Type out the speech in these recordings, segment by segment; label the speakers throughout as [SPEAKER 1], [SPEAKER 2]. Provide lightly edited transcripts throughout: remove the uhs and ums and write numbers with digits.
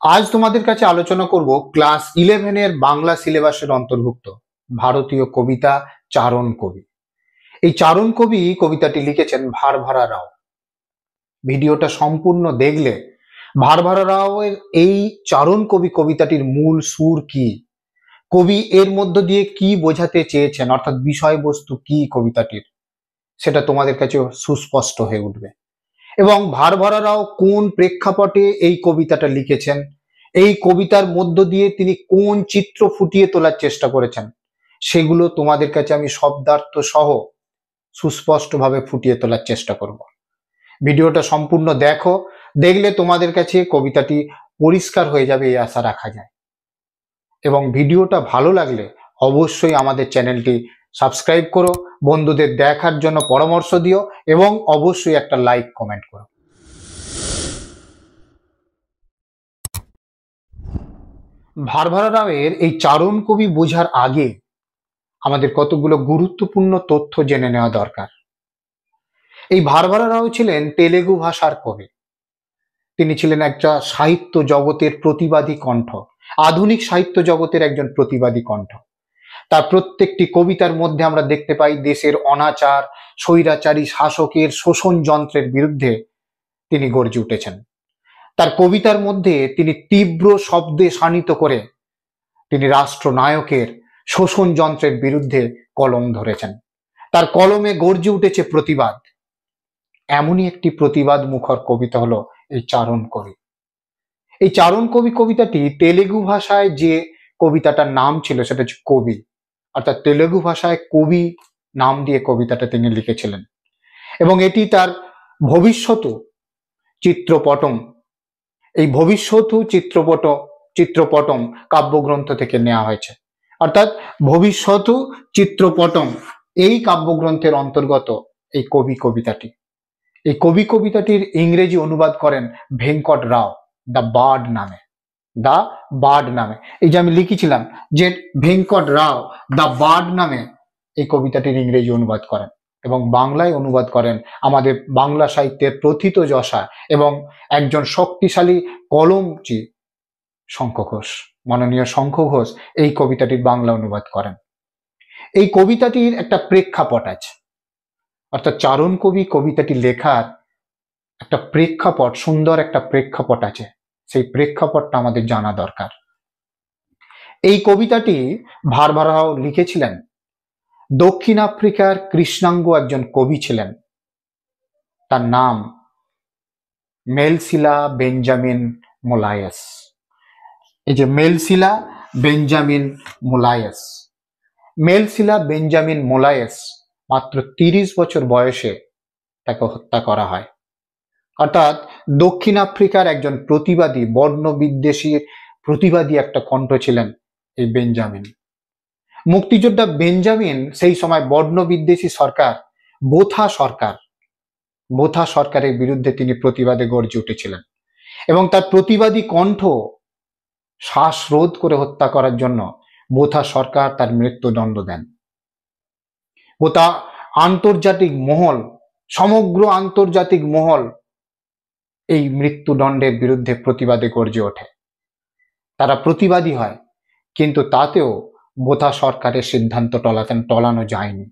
[SPEAKER 1] আজ তোমাদের কাছে আলোচনা করব ক্লাস 11 বাংলা সিলেবাসের অন্তর্ভুক্ত ভারতীয় কবিতা চারণ কবি। এই চারণ কবি কবিতাটি লিখেছেন ভারভারা রাও। ভিডিওটা সম্পূর্ণ দেখলে ভারভারা রাওয়ের এই চারণ কবি কবিতাটির মূল সুর কি, কবি এর মধ্য দিয়ে কি বোঝাতে চেয়েছেন, অর্থাৎ বিষয়বস্তু কি কবিতাটির, সেটা তোমাদের কাছে সুস্পষ্ট হয়ে উঠবে। এবং ভারভারা রাও কোন প্রেক্ষাপটে এই কবিতাটা লিখেছেন, এই কবিতার মধ্য দিয়ে তিনি কোন চিত্র ফুটিয়ে তোলার চেষ্টা করেছেন, সেগুলো তোমাদের কাছে আমি শব্দার্থ সহ সুস্পষ্টভাবে ফুটিয়ে তোলার চেষ্টা করব। ভিডিওটা সম্পূর্ণ দেখো, দেখলে তোমাদের কাছে কবিতাটি পরিষ্কার হয়ে যাবে এই আশা রাখা যায়। এবং ভিডিওটা ভালো লাগলে অবশ্যই আমাদের চ্যানেলটি সাবস্ক্রাইব করো, বন্ধুদের দেখার জন্য পরামর্শ দিও এবং অবশ্যই একটা লাইক কমেন্ট করো। ভারভারা রাওয়ের এই চারণ কবি বোঝার আগে আমাদের কতগুলো গুরুত্বপূর্ণ তথ্য জেনে নেওয়া দরকার। এই ভারভারা রাও ছিলেন তেলেগু ভাষার কবি। তিনি ছিলেন একটা সাহিত্য জগতের প্রতিবাদী কণ্ঠ, আধুনিক সাহিত্য জগতের একজন প্রতিবাদী কণ্ঠ। তার প্রত্যেকটি কবিতার মধ্যে আমরা দেখতে পাই দেশের অনাচার, স্বৈরাচারী শাসকের শোষণ যন্ত্রের বিরুদ্ধে তিনি গর্জে উঠেছেন। তার কবিতার মধ্যে তিনি তীব্র শব্দে শানিত করে তিনি রাষ্ট্রনায়কের শোষণ যন্ত্রের বিরুদ্ধে কলম ধরেছেন। তার কলমে গর্জে উঠেছে প্রতিবাদ। এমনই একটি প্রতিবাদ মুখর কবিতা হলো এই চারণ কবি। এই চারণ কবি কবিতাটি তেলেগু ভাষায় যে কবিতাটার নাম ছিল সেটা হচ্ছে কবি, অর্থাৎ তেলেগু ভাষায় কবি নাম দিয়ে কবিতাটা তিনি লিখেছিলেন। এবং এটি তার ভবিষ্যৎ চিত্রপটম, এই ভবিষ্যৎ চিত্রপটম কাব্যগ্রন্থ থেকে নেওয়া হয়েছে। অর্থাৎ ভবিষ্যৎ চিত্রপটম এই কাব্যগ্রন্থের অন্তর্গত এই কবি কবিতাটি। এই কবি কবিতাটির ইংরেজি অনুবাদ করেন ভেঙ্কট রাও দ্য বার্ড নামে। এই যে আমি লিখেছিলাম যে ভেঙ্কট রাও দ্য বার্ড নামে এই কবিতাটির ইংরেজি অনুবাদ করেন এবং বাংলায় অনুবাদ করেন আমাদের বাংলা সাহিত্যের প্রথিত যশা এবং একজন শক্তিশালী কলমচি শঙ্খ ঘোষ, মাননীয় শঙ্খ ঘোষ এই কবিতাটির বাংলা অনুবাদ করেন। এই কবিতাটির একটা প্রেক্ষাপট আছে, অর্থাৎ চারণ কবি কবিতাটি লেখার একটা প্রেক্ষাপট, সুন্দর একটা প্রেক্ষাপট আছে, সেই প্রেক্ষাপটটা আমাদের জানা দরকার। এই কবিতাটি ভারভারা রাও লিখেছিলেন। দক্ষিণ আফ্রিকার কৃষ্ণাঙ্গ একজন কবি ছিলেন, তার নাম মেলসিলা বেঞ্জামিন মোলায়েস। এই যে মেলসিলা বেঞ্জামিন মোলায়েস মাত্র 30 বছর বয়সে তাকে হত্যা করা হয়। অর্থাৎ দক্ষিণ আফ্রিকার একজন প্রতিবাদী, বর্ণ বিদ্বেষী প্রতিবাদী একটা কণ্ঠ ছিলেন এই বেঞ্জামিন। মুক্তিযোদ্ধা বেঞ্জামিন সেই সময় বর্ণ বিদ্বেষী সরকার বোথা সরকারের বিরুদ্ধে তিনি প্রতিবাদে গর্জে উঠেছিলেন এবং তার প্রতিবাদী কণ্ঠ শ্বাসরোধ করে হত্যা করার জন্য বোথা সরকার তার মৃত্যুদণ্ড দেন। বোথা সমগ্র আন্তর্জাতিক মহল এই মৃত্যুদণ্ডের বিরুদ্ধে প্রতিবাদে গর্জে ওঠে। তারা প্রতিবাদী হয়, কিন্তু তাতেও বোথা সরকারের সিদ্ধান্ত টলানো যায়নি।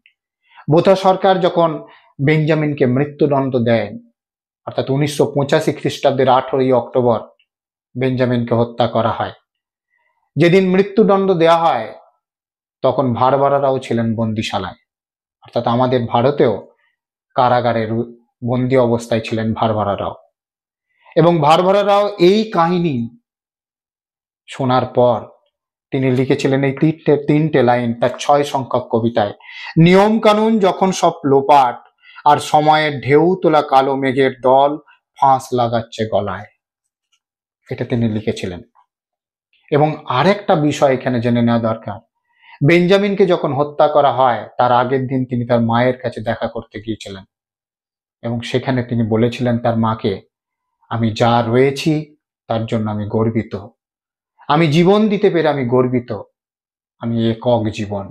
[SPEAKER 1] বোথা সরকার যখন বেঞ্জামিনকে মৃত্যুদণ্ড দেয়, অর্থাৎ 1985 খ্রিস্টাব্দের 18 অক্টোবর বেঞ্জামিনকে হত্যা করা হয়। যেদিন মৃত্যুদণ্ড দেওয়া হয় তখন ভারভারা রাও ছিলেন বন্দিশালায়, অর্থাৎ আমাদের ভারতেও কারাগারের বন্দি অবস্থায় ছিলেন ভারভারা রাও। এবং ভারভারা রাও এই কাহিনী শোনার পর তিনি লিখেছিলেন এই তিনটে লাইন তার 6 সংখ্যক কবিতায়। নিয়ম কানুন যখন সব লোপাট, আর সময়ের ঢেউ তোলা কালো মেঘের দল ফাঁস লাগাচ্ছে গলায়, এটা তিনি লিখেছিলেন। এবং আরেকটা বিষয় এখানে জেনে নেওয়া দরকার, বেঞ্জামিনকে যখন হত্যা করা হয় তার আগের দিন তিনি তার মায়ের কাছে দেখা করতে গিয়েছিলেন এবং সেখানে তিনি বলেছিলেন তার মাকে, আমি যা রয়েছি তার জন্য আমি গর্বিত, আমি জীবন দিতে পেরে আমি গর্বিত, আমি একক জীবন।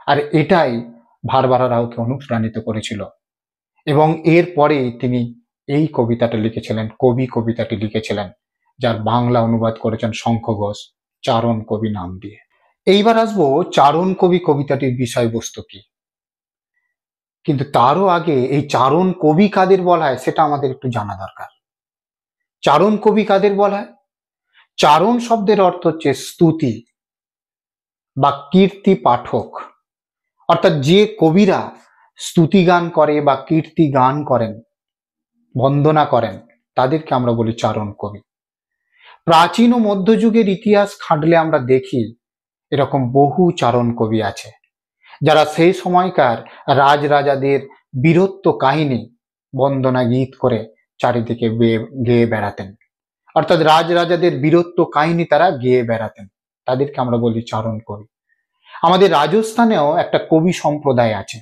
[SPEAKER 1] আর এটাই ভারভারা রাওকে অনুপ্রাণিত করেছিল এবং এরপরেই তিনি এই কবিতাটি লিখেছিলেন, কবিতাটি লিখেছিলেন যার বাংলা অনুবাদ করেছেন শঙ্খ ঘোষ চারণ কবি নাম দিয়ে। এইবার আসবো চারণ কবি কবিতাটির বিষয়বস্তু কি, কিন্তু তারও আগে এই চারণ কবি কাদের বলা হয় সেটা আমাদের একটু জানা দরকার। চারণ কবি কাদের বলা হয়? চারণ শব্দের অর্থ হচ্ছে স্তুতি বা কীর্তি পাঠক, অর্থাৎ যে কবিরা স্তুতি গান করে বা কীর্তি গান করেন, বন্দনা করেন, তাদেরকে আমরা বলি চারণ কবি। প্রাচীন ও মধ্যযুগের ইতিহাস ঘাঁটলে আমরা দেখি এরকম বহু চারণ কবি আছে, যারা সেই সময়কার রাজরাজাদের বীরত্ব কাহিনী বন্দনা গীত করে চারিদিকে গেয়ে বেড়াতেন, অর্থাৎ রাজরাজাদের বীরত্ব কাহিনী তারা গেয়ে বেড়াতেন, তাদেরকে আমরা বলি চারণ কবি। আমাদের রাজস্থানেও একটা কবি সম্প্রদায় আছে,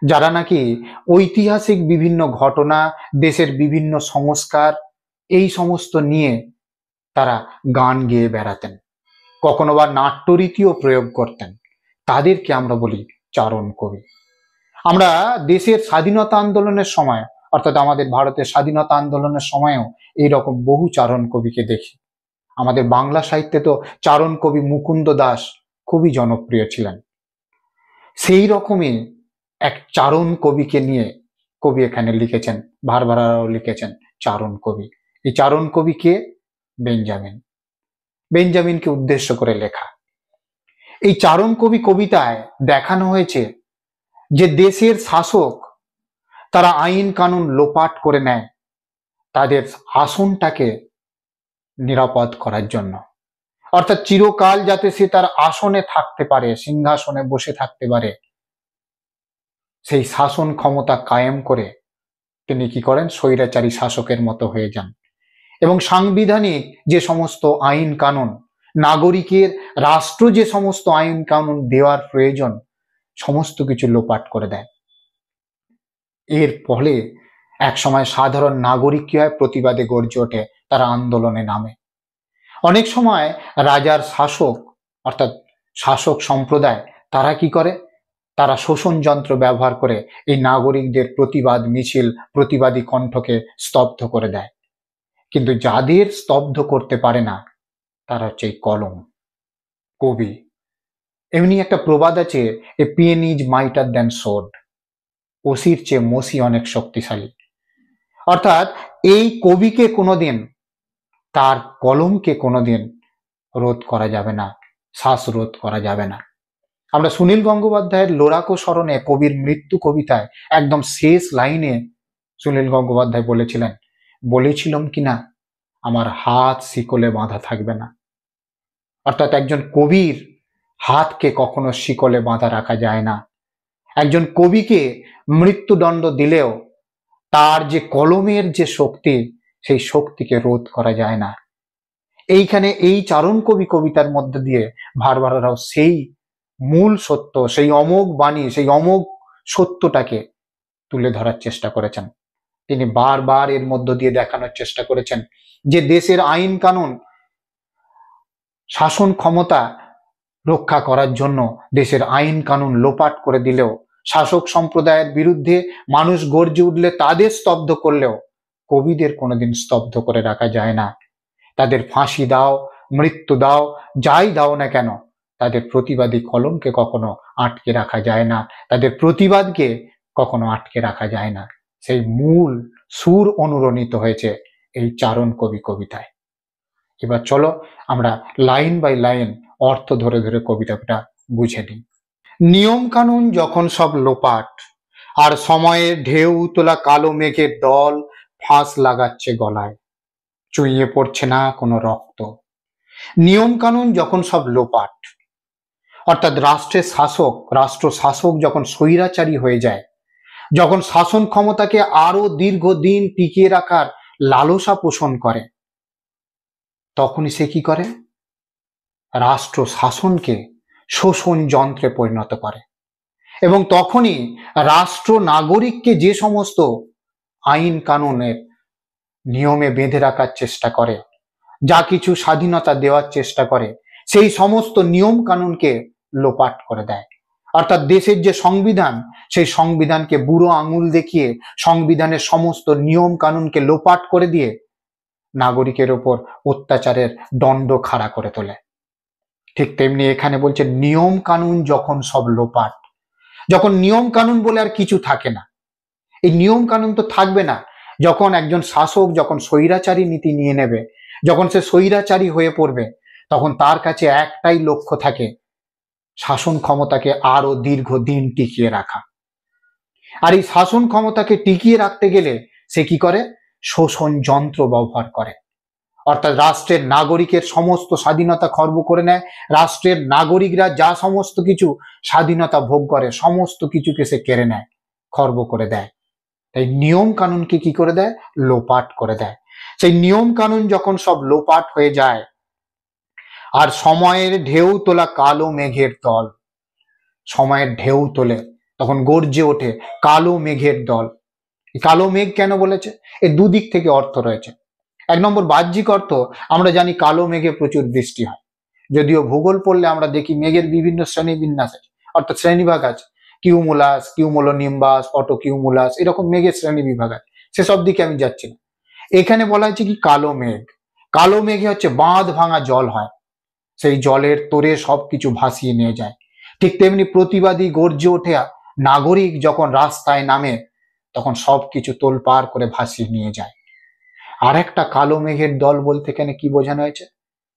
[SPEAKER 1] যারা নাকি ঐতিহাসিক বিভিন্ন ঘটনা, দেশের বিভিন্ন সংস্কার, এই সমস্ত নিয়ে তারা গান গেয়ে বেড়াতেন, কখনো বা নাট্যরীতিও প্রয়োগ করতেন, তাদেরকে আমরা বলি চারণ কবি। আমরা দেশের স্বাধীনতা আন্দোলনের সময়, অর্থাৎ আমাদের ভারতের স্বাধীনতা আন্দোলনের সময়ও এইরকম বহু চারণ কবিকে দেখি। আমাদের বাংলা সাহিত্যে তো চারণ কবি মুকুন্দ দাস খুবই জনপ্রিয় ছিলেন। সেই রকমই এক চারণ কবিকে নিয়ে কবি এখানে লিখেছেন, ভারভারারাও লিখেছেন চারণ কবি। এই চারণ কবি কে? বেঞ্জামিনকে উদ্দেশ্য করে লেখা। এই চারণ কবি কবিতায় দেখানো হয়েছে যে দেশের শাসক তারা আইন কানুন লোপাট করে নেয় তাদের আসনটাকে নিরাপদ করার জন্য, অর্থাৎ চিরকাল যাতে সে তার আসনে থাকতে পারে, সিংহাসনে বসে থাকতে পারে, সেই শাসন ক্ষমতা কায়েম করে তিনি কি করেন? স্বৈরাচারী শাসকের মতো হয়ে যান এবং সাংবিধানিক যে সমস্ত আইন কানুন, নাগরিকের রাষ্ট্র যে সমস্ত আইন কানুন দেওয়ার প্রয়োজন, সমস্ত কিছু লোপাট করে দেয়। এর ফলে একসময় সাধারণ নাগরিক কি হয়? প্রতিবাদে গর্জে ওঠে, তারা আন্দোলনে নামে। অনেক সময় রাজার শাসক অর্থাৎ শাসক সম্প্রদায় তারা কি করে? তারা শোষণ যন্ত্র ব্যবহার করে এই নাগরিকদের প্রতিবাদ মিছিল, প্রতিবাদী কণ্ঠকে স্তব্ধ করে দেয়। কিন্তু যাদের স্তব্ধ করতে পারে না তারা হচ্ছে এই কলম, কবি। এমনি একটা প্রবাদ আছে, a pen is mightier than sword, ওসির চেয়ে মসি অনেক শক্তিশালী। অর্থাৎ এই কবিকে কোনোদিন, তার কলমকে কোনোদিন রোধ করা যাবে না, শ্বাসরোধ করা যাবে না। আমরা সুনীল গঙ্গোপাধ্যায়ের লোরাকো স্মরণে কবির মৃত্যু কবিতায় একদম শেষ লাইনে সুনীল গঙ্গোপাধ্যায় বলেছিলাম কিনা, আমার হাত শিকলে বাঁধা থাকবে না। অর্থাৎ একজন কবির হাতকে কখনো শিকলে বাঁধা রাখা যায় না। একজন কবিকে মৃত্যুদণ্ড দিলেও তার যে কলমের যে শক্তি, সেই শক্তিকে রোধ করা যায় না। এইখানে এই চারণ কবি কবিতার মধ্যে দিয়ে ভারভারারাও সেই মূল সত্য, সেই অমোঘ বাণী, সেই অমোঘ সত্যটাকে তুলে ধরার চেষ্টা করেছেন। তিনি বারবার এর মধ্য দিয়ে দেখানোর চেষ্টা করেছেন যে দেশের আইন কানুন, শাসন ক্ষমতা রক্ষা করার জন্য দেশের আইন কানুন লোপাট করে দিলেও, শাসক সম্প্রদায়ের বিরুদ্ধে মানুষ গর্জে উঠলে তাদের স্তব্ধ করলেও কবিদের কোনোদিন স্তব্ধ করে রাখা যায় না। তাদের ফাঁসি দাও, মৃত্যু দাও, যাই দাও না কেন, তাদের প্রতিবাদী কলমকে কখনো আটকে রাখা যায় না, তাদের প্রতিবাদকে কখনো আটকে রাখা যায় না। সেই মূল সুর অনুরণিত হয়েছে এই চারণ কবি কবিতায়। এবার চলো আমরা লাইন বাই লাইন অর্থ ধরে ধরে কবিতাটা বুঝে নিই। নিয়ম কানুন যখন সব লোপাট, আর সময়ের ঢেউ তোলা কালো মেঘের দল ফাঁস লাগাচ্ছে গলায়, চুইয়ে পড়ছে না কোনো রক্ত। নিয়ম কানুন যখন সব লোপাট, অর্থাৎ রাষ্ট্র শাসক যখন স্বৈরাচারী হয়ে যায়, যখন শাসন ক্ষমতাকে আরো দীর্ঘদিন টিকিয়ে রাখার লালসা পোষণ করে, তখনই সে কি করে? রাষ্ট্র শাসনকে শোষণ যন্ত্রে পরিণত করে এবং তখনই রাষ্ট্র নাগরিককে যে সমস্ত আইন কানুনের নিয়মে বেঁধে রাখার চেষ্টা করে, যা কিছু স্বাধীনতা দেওয়ার চেষ্টা করে, সেই সমস্ত নিয়ম কানুনকে লোপাট করে দেয়। অর্থাৎ দেশের যে সংবিধান, সেই সংবিধানকে বুড়ো আঙুল দেখিয়ে সংবিধানের সমস্ত নিয়ম কানুনকে লোপাট করে দিয়ে নাগরিকের ওপর অত্যাচারের দণ্ড খাড়া করে তোলে। ঠিক তেমনি এখানে বলছে নিয়ম কানুন যখন সব লোপাট, যখন নিয়ম কানুন বলে আর কিছু থাকে না। এই নিয়ম কানুন তো থাকবে না যখন একজন শাসক যখন স্বৈরাচারী নীতি নিয়ে নেবে, যখন সে স্বৈরাচারী হয়ে পড়বে, তখন তার কাছে একটাই লক্ষ্য থাকে, শাসন ক্ষমতাকে আরো দীর্ঘদিন টিকিয়ে রাখা। আর এই শাসন ক্ষমতাকে টিকিয়ে রাখতে গেলে সে কি করে? শোষণ যন্ত্র ব্যবহার করে, অর্থাৎ রাষ্ট্রের নাগরিকের সমস্ত স্বাধীনতা খর্ব করে নেয়। রাষ্ট্রের নাগরিকরা যা সমস্ত কিছু স্বাধীনতা ভোগ করে সমস্ত কিছুকে সে কেড়ে নেয়, খর্ব করে দেয়। তাই নিয়ম কানুনকে কি করে দেয়? লোপাট করে দেয়। সেই নিয়ম কানুন যখন সব লোপাট হয়ে যায়, আর সময়ের ঢেউ তোলা কালো মেঘের দল, সময়ের ঢেউ তোলে, তখন গর্জে ওঠে কালো মেঘের দল। কালো মেঘ কেন বলেছে? এর দুদিক থেকে অর্থ রয়েছে। এক নম্বর বাহ্যিক অর্থ, আমরা জানি কালো মেঘে প্রচুর বৃষ্টি হয়, যদিও ভূগোল পড়লে আমরা দেখি মেঘের বিভিন্ন শ্রেণী বিন্যাস আছে, অর্থাৎ শ্রেণীভাগ আছে। কিউমুলাস, কিউমুলোনিম্বাস, অটোকিউমুলাস, এরকম মেঘের শ্রেণী বিভাগ আছে, সেসব দিকে আমি যাচ্ছি না। এখানে বলা হচ্ছে কি কালো মেঘ, কালো মেঘে হচ্ছে বাঁধ ভাঙা জল হয়, সেই জলের তোরে সবকিছু ভাসিয়ে নিয়ে যায়। ঠিক তেমনি প্রতিবাদী গর্জে ওঠে নাগরিক যখন রাস্তায় নামে, তখন সবকিছু তোলপাড় করে ভাসিয়ে নিয়ে যায়। আর একটা কালো মেঘের দল বলতে এখানে কি বোঝানো হয়েছে?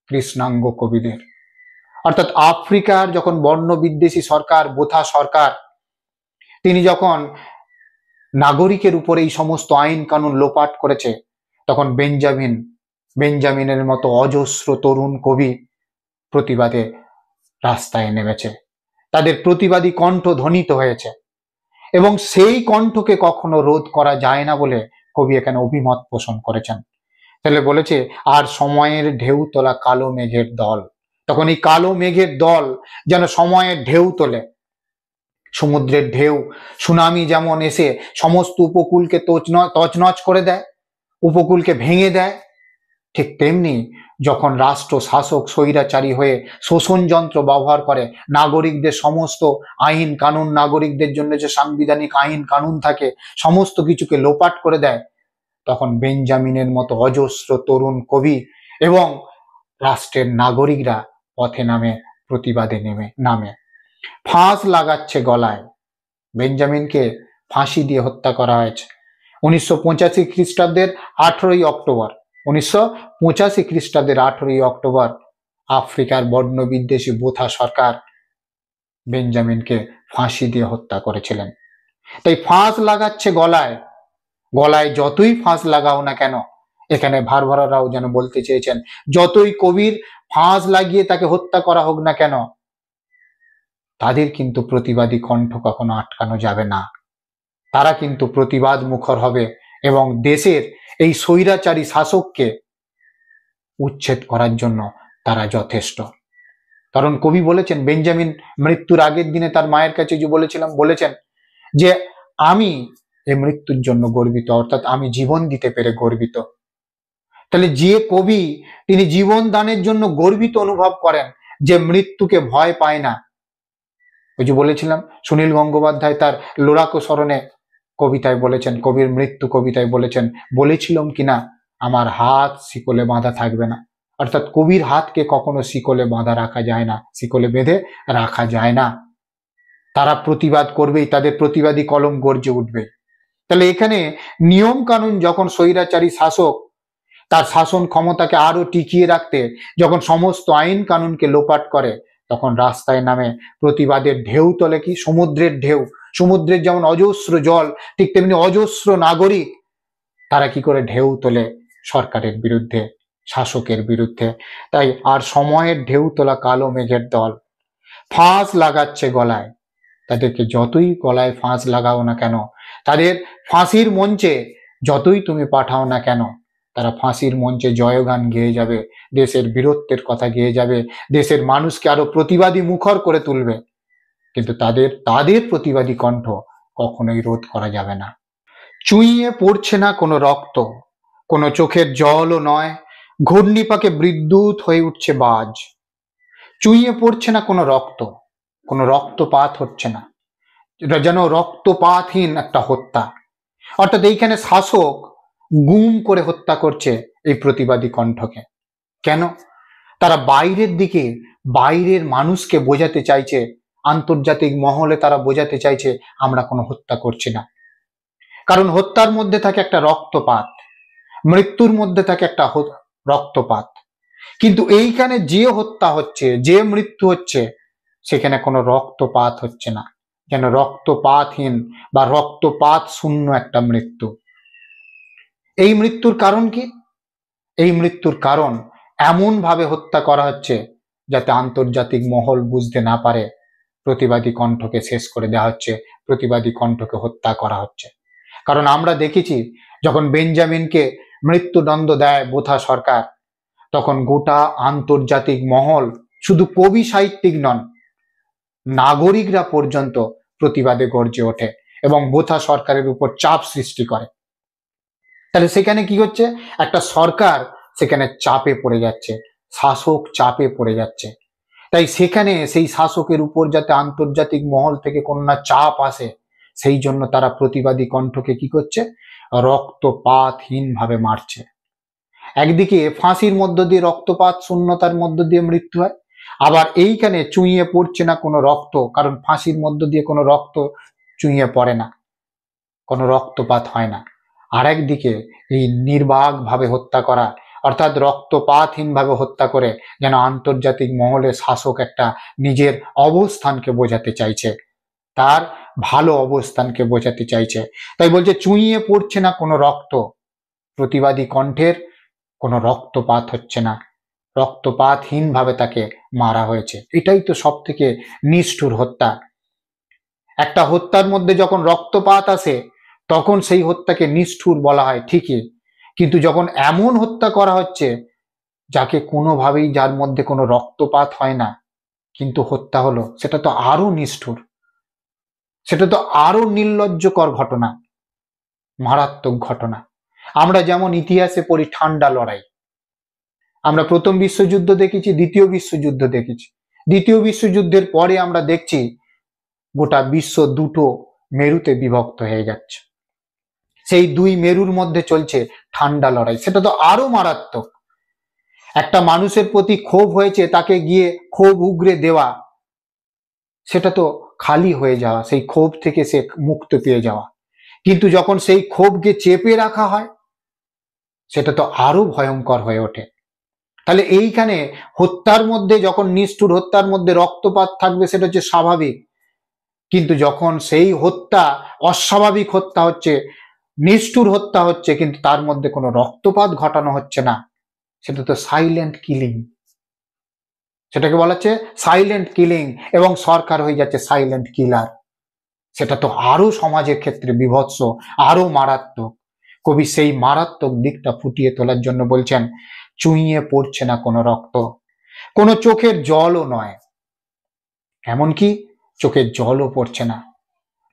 [SPEAKER 1] কৃষ্ণাঙ্গ কবিদের, অর্থাৎ আফ্রিকার যখন বর্ণ বিদ্বেষী সরকার, বোথা সরকার, তিনি যখন নাগরিকের উপরে এই সমস্ত আইন কানুন লোপাট করেছে, তখন বেঞ্জামিনের মতো অজস্র তরুণ কবি প্রতিবাদে রাস্তায় নেমেছে, তাদের প্রতিবাদী কণ্ঠ ধ্বনিত হয়েছে, এবং সেই কণ্ঠকে কখনো রোধ করা যায় না বলে কবি এখানে অভিমত পোষণ করেছেন। তাহলে বলেছে আর সময়ের ঢেউ তোলা কালো মেঘের দল, তখন এই কালো মেঘের দল যেন সময়ের ঢেউ তোলে। সমুদ্রের ঢেউ, সুনামি যেমন এসে সমস্ত উপকূলকে তছনছ করে দেয়, উপকূলকে ভেঙে দেয়, ঠিক তেমনি যখন রাষ্ট্র শাসক স্বৈরাচারী হয়ে শোষণ যন্ত্র ব্যবহার করে, নাগরিকদের সমস্ত আইন কানুন, নাগরিকদের জন্য যে সাংবিধানিক আইন কানুন থাকে, সমস্ত কিছুকে লোপাট করে দেয়, তখন বেঞ্জামিনের মতো অজস্র তরুণ কবি এবং রাষ্ট্রের নাগরিকরা পথে নামে, প্রতিবাদে নামে। ফাঁস লাগাচ্ছে গলায়, বেঞ্জামিনকে ফাঁসি দিয়ে হত্যা করা হয়েছে 1985 খ্রিস্টাব্দের 18ই অক্টোবর। 1985 খ্রিস্টাব্দের 18ই অক্টোবর আফ্রিকার বর্ণ বিদ্বেষী বোথা সরকার বেঞ্জামিনকে ফাঁসি দিয়ে হত্যা করেছিলেন। তাই ফাঁস লাগাচ্ছে গলায়, গলায় যতই ফাঁস লাগাও না কেন, এখানে ভারভারারাও যেন বলতে চেয়েছেন, যতই কবির ফাঁস লাগিয়ে তাকে হত্যা করা হোক না কেন, তাদের কিন্তু প্রতিবাদী কণ্ঠ কখনো আটকানো যাবে না। তারা কিন্তু প্রতিবাদ মুখর হবে এবং দেশের এই স্বৈরাচারী শাসককে উচ্ছেদ করার জন্য তারা যথেষ্ট। কারণ কবি বলেছেন, বেঞ্জামিন মৃত্যুর আগের দিনে তার মায়ের কাছে যে বলেছেন যে আমি এই মৃত্যুর জন্য গর্বিত, অর্থাৎ আমি জীবন দিতে পেরে গর্বিত। তাহলে যে কবি তিনি জীবন দানের জন্য গর্বিত অনুভব করেন, যে মৃত্যুকে ভয় পায় না, ওই যে বলেছিলাম সুনীল গঙ্গোপাধ্যায় তার লোড়াকো স্মরণে কবিতায় বলেছেন, কবির মৃত্যু কবিতায় বলেছেন, বলেছিলাম কিনা আমার হাত শিকলে বাঁধা থাকবে না, অর্থাৎ কবির হাতকে কখনো শিকলে বাঁধা রাখা যায় না, শিকলে বেঁধে রাখা যায় না। তারা প্রতিবাদ করবেই, তাদের প্রতিবাদী কলম গর্জে উঠবে। তাহলে এখানে নিয়ম কানুন যখন স্বৈরাচারী শাসক তার শাসন ক্ষমতাকে আরো টিকিয়ে রাখতে যখন সমস্ত আইন কানুনকে লোপাট করে, তখন রাস্তায় নামে প্রতিবাদের ঢেউ তোলে কি? সমুদ্রের ঢেউ। সমুদ্রের যেমন অজস্র জল, ঠিক তেমনি অজস্র নাগরিক তারা কি করে ঢেউ তোলে সরকারের বিরুদ্ধে, শাসকের বিরুদ্ধে। তাই আর সময়ের ঢেউ তোলা কালো মেঘের দল ফাঁস লাগাচ্ছে গলায়, তাদেরকে যতই গলায় ফাঁস লাগাও না কেন, তাদের ফাঁসির মঞ্চে যতই তুমি পাঠাও না কেন, তারা ফাঁসির মঞ্চে জয়গান গেয়ে যাবে, দেশের বীরত্বের কথা গেয়ে যাবে, দেশের মানুষকে আরো প্রতিবাদী মুখর করে তুলবে, কিন্তু তাদের প্রতিবাদী কণ্ঠ কখনোই রোধ করা যাবে না। চুইয়ে পড়ছে না কোনো রক্ত, কোনো চোখের জলও নয়, ঘূর্ণিপাকে বিদ্যুৎ হয়ে উঠছে বাজ। চুইয়ে পড়ছে না কোনো রক্ত, কোনো রক্তপাত হচ্ছে না, এটা যেন রক্তপাতহীন একটা হত্যা। অর্থাৎ এইখানে শাসক গুম করে হত্যা করছে এই প্রতিবাদী কণ্ঠকে। কেন? তারা বাইরের দিকে, বাইরের মানুষকে বোঝাতে চাইছে, আন্তর্জাতিক মহলে তারা বোঝাতে চাইছে আমরা কোনো হত্যা করছি না। কারণ হত্যার মধ্যে থাকে একটা রক্তপাত, মৃত্যুর মধ্যে থাকে একটা রক্তপাত। কিন্তু এইখানে যে হত্যা হচ্ছে, যে মৃত্যু হচ্ছে, সেখানে কোনো রক্তপাত হচ্ছে না, যেন রক্তপাতহীন বা রক্তপাত শূন্য একটা মৃত্যু। এই মৃত্যুর কারণ কি? এই মৃত্যুর কারণ এমন ভাবে হত্যা করা হচ্ছে যাতে আন্তর্জাতিক মহল বুঝতে না পারে প্রতিবাদী কণ্ঠকে শেষ করে দেওয়া হচ্ছে, প্রতিবাদী কণ্ঠকে হত্যা করা হচ্ছে। কারণ আমরা দেখেছি যখন বেঞ্জামিনকে মৃত্যুদণ্ড দেয় বোথা সরকার, তখন গোটা আন্তর্জাতিক মহল, শুধু কবি সাহিত্যিক নন, নাগরিকরা পর্যন্ত প্রতিবাদে গর্জে ওঠে এবং বোথা সরকারের উপর চাপ সৃষ্টি করে। তাহলে সেখানে কি হচ্ছে? একটা সরকার সেখানে চাপে পড়ে যাচ্ছে, শাসক চাপে পড়ে যাচ্ছে। তাই সেখানে সেই শাসকের উপর যাতে আন্তর্জাতিক মহল থেকে কোনো না চাপ আসে, সেই জন্য তারা প্রতিবাদী কণ্ঠকে কি করছে? রক্তপাতহীন ভাবে মারছে। একদিকে ফাঁসির মধ্য দিয়ে রক্তপাত শূন্যতার মধ্য দিয়ে মৃত্যু হয়, আবার এইখানে চুইয়ে পড়ছে না কোনো রক্ত, কারণ ফাঁসির মধ্য দিয়ে কোনো রক্ত চুইয়ে পড়ে না, কোনো রক্তপাত হয় না। আর একদিকে এই নির্বাক ভাবে হত্যা করা, অর্থাৎ রক্তপাতহীন ভাবে হত্যা করে যেন আন্তর্জাতিক মহলে শাসক একটা নিজের অবস্থানকে বোঝাতে চাইছে, তার ভালো অবস্থানকে বোঝাতে চাইছে। তাই বলছে চুইয়ে পড়ছে না কোনো রক্ত, প্রতিবাদী কণ্ঠের কোনো রক্তপাত হচ্ছে না, রক্তপাতহীন ভাবে তাকে মারা হয়েছে। এটাই তো সব থেকে নিষ্ঠুর হত্যা। একটা হত্যার মধ্যে যখন রক্তপাত আসে তখন সেই হত্যাকে নিষ্ঠুর বলা হয় ঠিকই, কিন্তু যখন এমন হত্যা করা হচ্ছে যাকে কোনোভাবেই, যার মধ্যে কোনো রক্তপাত হয় না কিন্তু হত্যা হলো, সেটা তো আরো নিষ্ঠুর, সেটা তো আরো নির্লজ্জকর ঘটনা, মারাত্মক ঘটনা। আমরা যেমন ইতিহাসে পড়ি ঠান্ডা লড়াই, আমরা প্রথম বিশ্বযুদ্ধ দেখেছি, দ্বিতীয় বিশ্বযুদ্ধ দেখেছি। দ্বিতীয় বিশ্বযুদ্ধের পরে আমরা দেখছি গোটা বিশ্ব দুটো মেরুতে বিভক্ত হয়ে যাচ্ছে, সেই দুই মেরুর মধ্যে চলছে ঠান্ডা লড়াই। সেটা তো আরো মারাত্মক। একটা মানুষের প্রতি ক্ষোভ হয়েছে, তাকে গিয়ে ক্ষোভ উগরে দেওয়া, সেটা তো খালি হয়ে যাওয়া, সেই ক্ষোভ থেকে সে মুক্ত পেয়ে যাওয়া। কিন্তু যখন সেই ক্ষোভকে চেপে রাখা হয় সেটা তো আরো ভয়ঙ্কর হয়ে ওঠে। তাহলে এইখানে হত্যার মধ্যে, যখন নিষ্ঠুর হত্যার মধ্যে রক্তপাত থাকবে সেটা হচ্ছে স্বাভাবিক, কিন্তু যখন সেই হত্যা অস্বাভাবিক হত্যা হচ্ছে, নিষ্ঠুর হত্যা হচ্ছে, কিন্তু তার মধ্যে কোনো রক্তপাত ঘটানো হচ্ছে না, সেটা তো সাইলেন্ট কিলিং, সেটাকে বলা হচ্ছে সাইলেন্ট কিলিং, এবং সরকার হয়ে যাচ্ছে সাইলেন্ট কিলার। সেটা তো আরো সমাজের ক্ষেত্রে বিভৎস, আরো মারাত্মক। কবি সেই মারাত্মক দিকটা ফুটিয়ে তোলার জন্য বলছেন চুইয়ে পড়ছে না কোনো রক্ত, কোনো চোখের জলও নয়, এমনকি চোখের জলও পড়ছে না।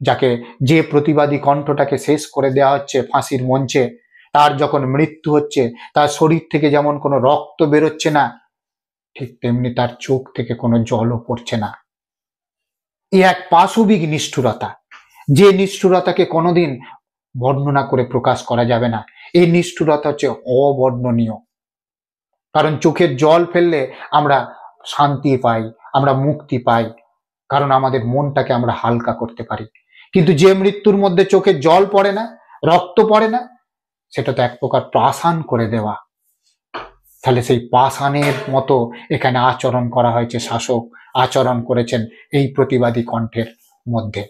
[SPEAKER 1] যাকে, যে প্রতিবাদী কণ্ঠটাকে শেষ করে দেওয়া হচ্ছে ফাঁসির মঞ্চে, তার যখন মৃত্যু হচ্ছে তার শরীর থেকে যেমন কোনো রক্ত বেরোচ্ছে না, ঠিক তেমনি তার চোখ থেকে কোনো জলও পড়ছে না। এ এক পাশবিক নিষ্ঠুরতা, যে নিষ্ঠুরতাকে কোনোদিন বর্ণনা করে প্রকাশ করা যাবে না। এই নিষ্ঠুরতা হচ্ছে অবর্ণনীয়। কারণ চোখের জল ফেললে আমরা শান্তি পাই, আমরা মুক্তি পাই, কারণ আমাদের মনটাকে আমরা হালকা করতে পারি। কিন্তু যে মৃত্যুর মধ্যে চোখের জল পড়ে না, রক্ত পড়ে না, সেটা তো এক প্রকার পাষাণ করে দেওয়া। তাহলে সেই পাষাণের মতো এখানে আচরণ করা হয়েছে, শাসক আচরণ করেছেন এই প্রতিবাদী কণ্ঠের মধ্যে।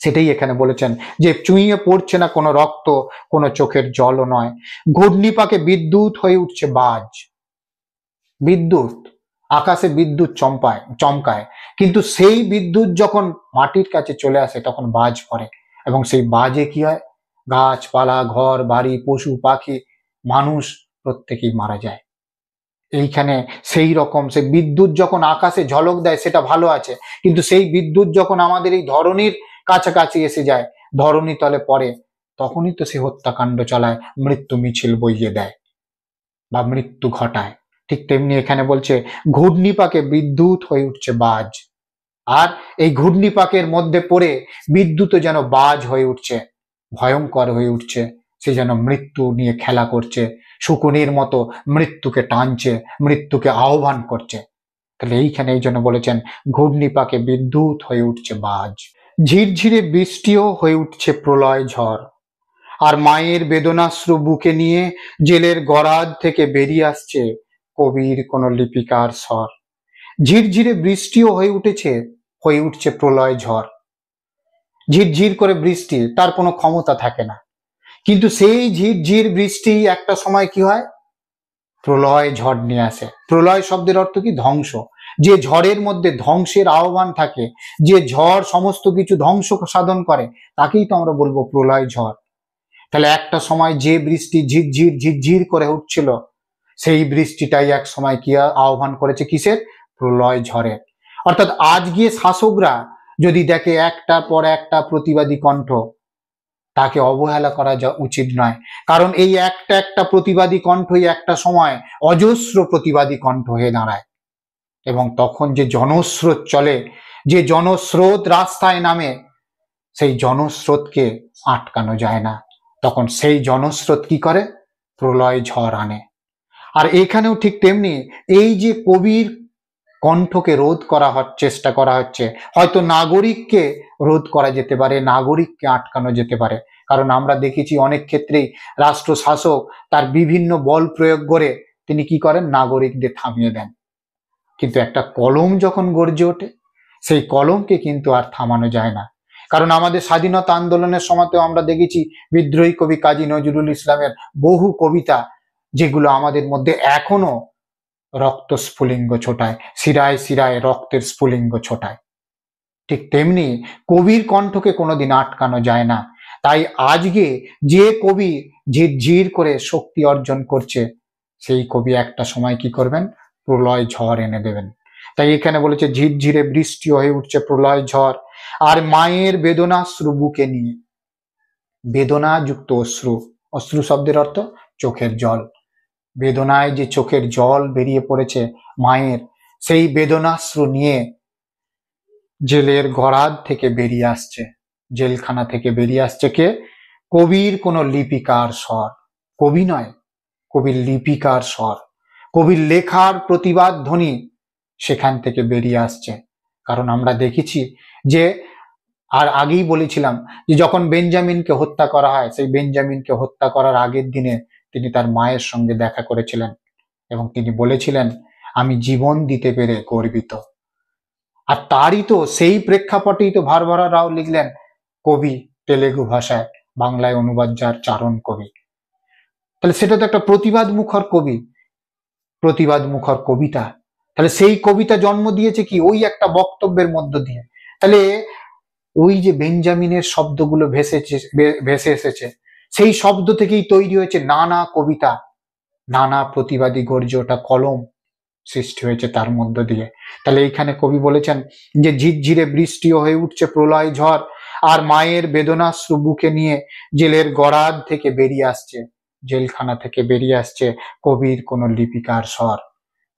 [SPEAKER 1] সেটাই এখানে বলেছেন যে চুইয়ে পড়ছে না কোনো রক্ত, কোনো চোখের জলও নয়। ঘূর্ণিপাকে বিদ্যুৎ হয়ে উঠছে বাজ। বিদ্যুৎ, আকাশে বিদ্যুৎ চমকায়, কিন্তু সেই বিদ্যুৎ যখন মাটির কাছে চলে আসে তখন বাজ পড়ে, এবং সেই বাজে কি হয়? গাছপালা, ঘর বাড়ি, পশু পাখি, মানুষ প্রত্যেকেই মারা যায়। এইখানে সেই রকম, সে বিদ্যুৎ যখন আকাশে ঝলক দেয় সেটা ভালো আছে, কিন্তু সেই বিদ্যুৎ যখন আমাদের এই ধরনীর কাছাকাছি এসে যায়, ধরণী তলে পড়ে, তখনই তো সে হত্যাকাণ্ড চালায়, মৃত্যু মিছিল বইয়ে দেয় বা মৃত্যু ঘটায়। ঠিক তেমনি এখানে বলছে ঘূর্ণিপাকে বিদ্যুৎ হয়ে উঠছে বাজ, আর এই ঘূর্ণিপাকের মধ্যে পড়ে বিদ্যুৎও যেন বাজ হয়ে উঠছে, ভয়ঙ্কর হয়ে উঠছে, সে যেন মৃত্যু নিয়ে খেলা করছে, শকুনির মতো মৃত্যুকে টানছে, মৃত্যুকে আহ্বান করছে। তাহলে এইখানে এই জন্য বলেছেন ঘূর্ণিপাকে বিদ্যুৎ হয়ে উঠছে বাজ, ঝিরঝিরে বৃষ্টিও হয়ে উঠছে প্রলয় ঝড়, আর মায়ের বেদনাশ্রু বুকে নিয়ে জেলের গরাদ থেকে বেরিয়ে আসছে কবির কোন লিপিকার স্বর। ঝিরঝিরে বৃষ্টিও হয়ে উঠছে প্রলয় ঝড়। ঝিরঝির করে বৃষ্টি, তার কোনো ক্ষমতা থাকে না, কিন্তু সেই ঝিরঝির বৃষ্টি একটা সময় কি হয়, প্রলয় ঝড় নিয়ে আসে। প্রলয় শব্দের অর্থ কি? ধ্বংস। যে ঝড়ের মধ্যে ধ্বংসের আহ্বান থাকে, যে ঝড় সমস্ত কিছু ধ্বংস সাধন করে, তাকেই তো আমরা বলবো প্রলয় ঝড়। তাহলে একটা সময় যে বৃষ্টি ঝিরঝির ঝিরঝির করে উঠছিল, সেই বৃষ্টিটাই এক সময় কি আহ্বান করেছে কিসের? প্রলয় ঝড়ের। অর্থাৎ আজ গিয়ে শাসকরা যদি দেখে একটার পর একটা প্রতিবাদী কণ্ঠ, তাকে অবহেলা করা উচিত নয়। কারণ এই একটা একটা প্রতিবাদী কণ্ঠই একটা সময় অজস্র প্রতিবাদী কণ্ঠ হয়ে দাঁড়ায়, এবং তখন যে জনস্রোত চলে, যে জনস্রোত রাস্তায় নামে, সেই জনস্রোতকে আটকানো যায় না। তখন সেই জনস্রোত কি করে? প্রলয় ঝড় আনে। আর এখানেও ঠিক তেমনি এই যে কবির কণ্ঠকে রোধ করা চেষ্টা করা হচ্ছে, হয়তো নাগরিককে রোধ করা যেতে পারে, নাগরিককে আটকানো যেতে পারে। কারণ আমরা দেখেছি অনেক ক্ষেত্রেই রাষ্ট্র শাসক তার বিভিন্ন বল প্রয়োগ করে তিনি কি করেন? নাগরিকদের থামিয়ে দেন। কিন্তু একটা কলম যখন গর্জে ওঠে, সেই কলমকে কিন্তু আর থামানো যায় না। কারণ আমাদের স্বাধীনতা আন্দোলনের সময়তেও আমরা দেখেছি বিদ্রোহী কবি কাজী নজরুল ইসলামের বহু কবিতা, যেগুলো আমাদের মধ্যে এখনো রক্ত স্ফুলিঙ্গ ছোটায়, শিরায় শিরায় রক্তের স্ফুলিঙ্গ ছোটায়। ঠিক তেমনি কবির কণ্ঠকে কোনোদিন আটকানো যায় না। তাই আজকে যে কবি ঝিরঝির করে শক্তি অর্জন করছে, সেই কবি একটা সময় কি করবেন? প্রলয় ঝড় এনে দেবেন। তাই এখানে বলেছে ঝিরঝিরে বৃষ্টি হয়ে উঠছে প্রলয় ঝড়, আর মায়ের বেদনাশ্রু বুকে নিয়ে। বেদনা যুক্ত অশ্রু, অশ্রু শব্দের অর্থ চোখের জল। বেদনায় যে চোখের জল বেরিয়ে পড়েছে মায়ের, সেই বেদনাশ্রু নিয়ে জেলের গরাদ থেকে বেরিয়ে আসছে, জেলখানা থেকে বেরিয়ে আসছে কে? কবির কোন লিপিকার স্বর। কবি নয়, কবির লিপিকার স্বর, কবির লেখার প্রতিবাদ ধ্বনি সেখান থেকে বেরিয়ে আসছে। কারণ আমরা দেখেছি যে, আর আগেই বলেছিলাম যে যখন বেঞ্জামিনকে হত্যা করা হয়, সেই বেঞ্জামিনকে হত্যা করার আগের দিনে তিনি তার মায়ের সঙ্গে দেখা করেছিলেন, এবং তিনি বলেছিলেন আমি জীবন দিতে পেরে গর্বিত। আর তারই তো সেই প্রেক্ষাপটেই তো ভারভারা রাও লিখলেন কবি তেলেগু ভাষায়, বাংলায় অনুবাদ যার চারণ কবি। তাহলে সেটা তো একটা প্রতিবাদ মুখর কবি, প্রতিবাদ মুখর কবিতা। তাহলে সেই কবিতা জন্ম দিয়েছে কি? ওই একটা বক্তব্যের মধ্য দিয়ে। তাহলে ওই যে বেঞ্জামিনের শব্দগুলো ভেসে এসেছে, সেই শব্দ থেকেই তৈরি হয়েছে নানা কবিতা, নানা প্রতিবাদী গর্জে ওঠা কলম সৃষ্টি হয়েছে তার মধ্য দিয়ে। তাহলে এইখানে কবি বলেছেন যে ঝিরঝিরে বৃষ্টিও হয়ে উঠছে প্রলয় ঝড়, আর মায়ের বেদনাশ্রু বুকে নিয়ে জেলের গরাদ থেকে বেরিয়ে আসছে, জেলখানা থেকে বেরিয়ে আসছে কবির কোন লিপিকার স্বর।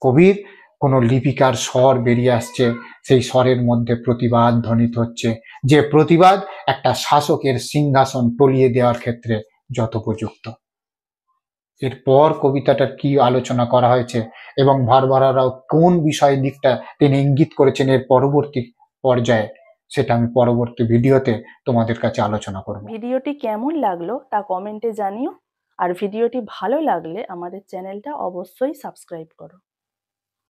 [SPEAKER 1] কবির কোন লিপিকার স্বর বেরিয়ে আসছে, সেই স্বরের মধ্যে প্রতিবাদ ধ্বনিত হচ্ছে, যে প্রতিবাদ একটা শাসকের সিংহাসন টলিয়ে দেওয়ার ক্ষেত্রে যথোপযুক্ত। এরপর কবিতাটার কি আলোচনা করা হয়েছে এবং ভারভারা রাও কোন বিষয়ের দিকটা তিনি ইঙ্গিত করেছেন এর পরবর্তী পর্যায়ে, সেটা আমি পরবর্তী ভিডিওতে তোমাদের কাছে আলোচনা করব।
[SPEAKER 2] ভিডিওটি কেমন লাগলো তা কমেন্টে জানিও, আর ভিডিওটি ভালো লাগলে আমাদের চ্যানেলটা অবশ্যই সাবস্ক্রাইব করো।